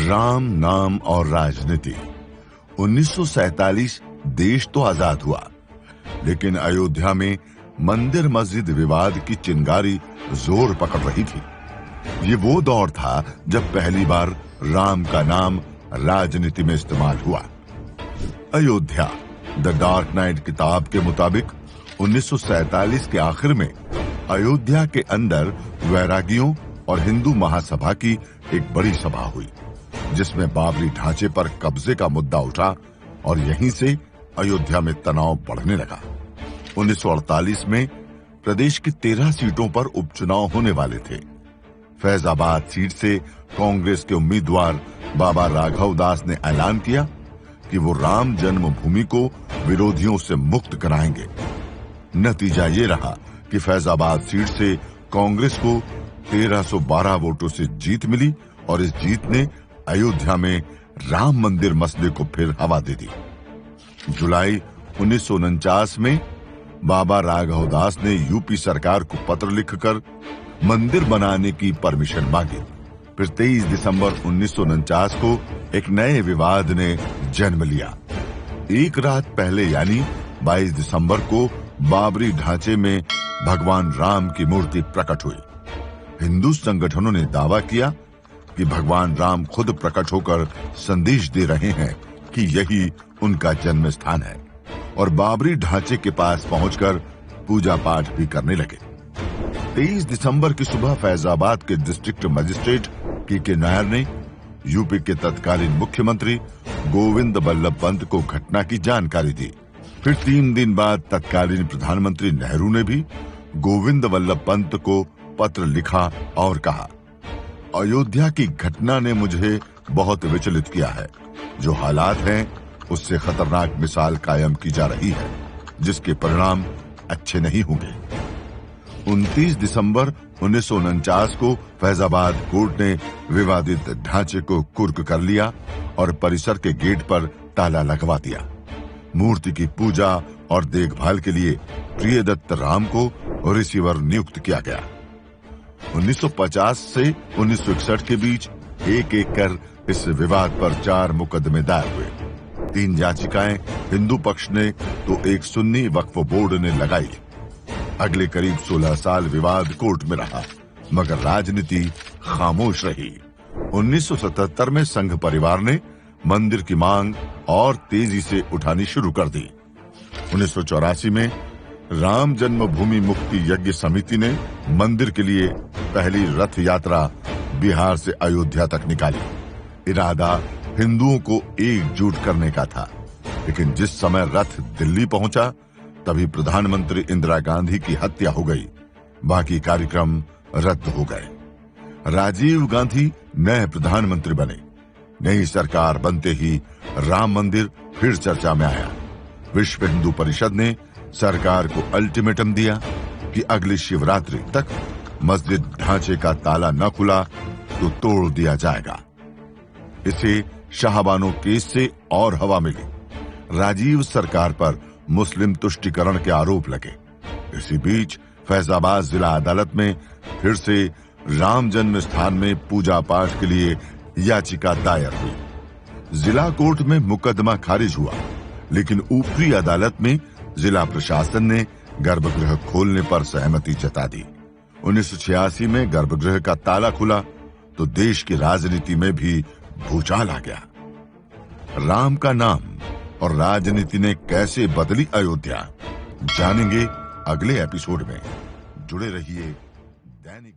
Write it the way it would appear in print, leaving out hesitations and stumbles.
राम नाम और राजनीति। 1947 देश तो आजाद हुआ, लेकिन अयोध्या में मंदिर मस्जिद विवाद की चिंगारी जोर पकड़ रही थी। ये वो दौर था जब पहली बार राम का नाम राजनीति में इस्तेमाल हुआ। अयोध्या द डार्क नाइट किताब के मुताबिक 1947 के आखिर में अयोध्या के अंदर वैरागियों और हिंदू महासभा की एक बड़ी सभा हुई, जिसमें बाबरी ढांचे पर कब्जे का मुद्दा उठा और यहीं से अयोध्या में तनाव बढ़ने लगा। 1948 में प्रदेश की 13 सीटों पर उपचुनाव होने वाले थे। फैजाबाद सीट से कांग्रेस के उम्मीदवार बाबा राघव दास ने ऐलान किया कि वो राम जन्मभूमि को विरोधियों से मुक्त कराएंगे। नतीजा ये रहा कि फैजाबाद सीट से कांग्रेस को 1312 वोटों से जीत मिली और इस जीत ने अयोध्या में राम मंदिर मसले को फिर हवा दे दी। जुलाई 1949 में बाबा राघव दास ने यूपी सरकार को पत्र लिखकर मंदिर बनाने की परमिशन मांगी। फिर 23 दिसंबर 1949 को एक नए विवाद ने जन्म लिया। एक रात पहले यानी 22 दिसंबर को बाबरी ढांचे में भगवान राम की मूर्ति प्रकट हुई। हिंदू संगठनों ने दावा किया कि भगवान राम खुद प्रकट होकर संदेश दे रहे हैं कि यही उनका जन्म स्थान है और बाबरी ढांचे के पास पहुंचकर पूजा पाठ भी करने लगे। 23 दिसंबर की सुबह फैजाबाद के डिस्ट्रिक्ट मजिस्ट्रेट के नायर ने यूपी के तत्कालीन मुख्यमंत्री गोविंद बल्लभ पंत को घटना की जानकारी दी। फिर 3 दिन बाद तत्कालीन प्रधानमंत्री नेहरू ने भी गोविंद बल्लभ पंत को पत्र लिखा और कहा, अयोध्या की घटना ने मुझे बहुत विचलित किया है। जो हालात हैं उससे खतरनाक मिसाल कायम की जा रही है, जिसके परिणाम अच्छे नहीं होंगे। 29 दिसंबर 1949 को फैजाबाद कोर्ट ने विवादित ढांचे को कुर्क कर लिया और परिसर के गेट पर ताला लगवा दिया। मूर्ति की पूजा और देखभाल के लिए प्रियदत्त राम को रिसीवर नियुक्त किया गया। 1950 से 1961 के बीच एक कर इस विवाद पर 4 मुकदमे दायर हुए। 3 याचिकाएं हिंदू पक्ष ने तो एक सुन्नी वक्फ बोर्ड ने लगाई। अगले करीब 16 साल विवाद कोर्ट में रहा, मगर राजनीति खामोश रही। 1977 में संघ परिवार ने मंदिर की मांग और तेजी से उठानी शुरू कर दी। 1984 में राम जन्मभूमि मुक्ति यज्ञ समिति ने मंदिर के लिए पहली रथ यात्रा बिहार से अयोध्या तक निकाली। इरादा हिंदुओं को एकजुट करने का था, लेकिन जिस समय रथ दिल्ली पहुंचा तभी प्रधानमंत्री इंदिरा गांधी की हत्या हो गई। बाकी कार्यक्रम रद्द हो गए। राजीव गांधी नए प्रधानमंत्री बने। नई सरकार बनते ही राम मंदिर फिर चर्चा में आया। विश्व हिंदू परिषद ने सरकार को अल्टीमेटम दिया कि अगली शिवरात्रि तक मस्जिद ढांचे का ताला न खुला तो तोड़ दिया जाएगा। इसे शाहबानो केस से और हवा मिली। राजीव सरकार पर मुस्लिम तुष्टीकरण के आरोप लगे। इसी बीच फैजाबाद जिला अदालत में फिर से राम जन्म स्थान में पूजा पाठ के लिए याचिका दायर हुई। जिला कोर्ट में मुकदमा खारिज हुआ, लेकिन ऊपरी अदालत में जिला प्रशासन ने गर्भगृह खोलने पर सहमति जता दी। 1986 में गर्भगृह का ताला खुला तो देश की राजनीति में भी भूचाल आ गया। राम का नाम और राजनीति ने कैसे बदली अयोध्या, जानेंगे अगले एपिसोड में। जुड़े रहिए दैनिक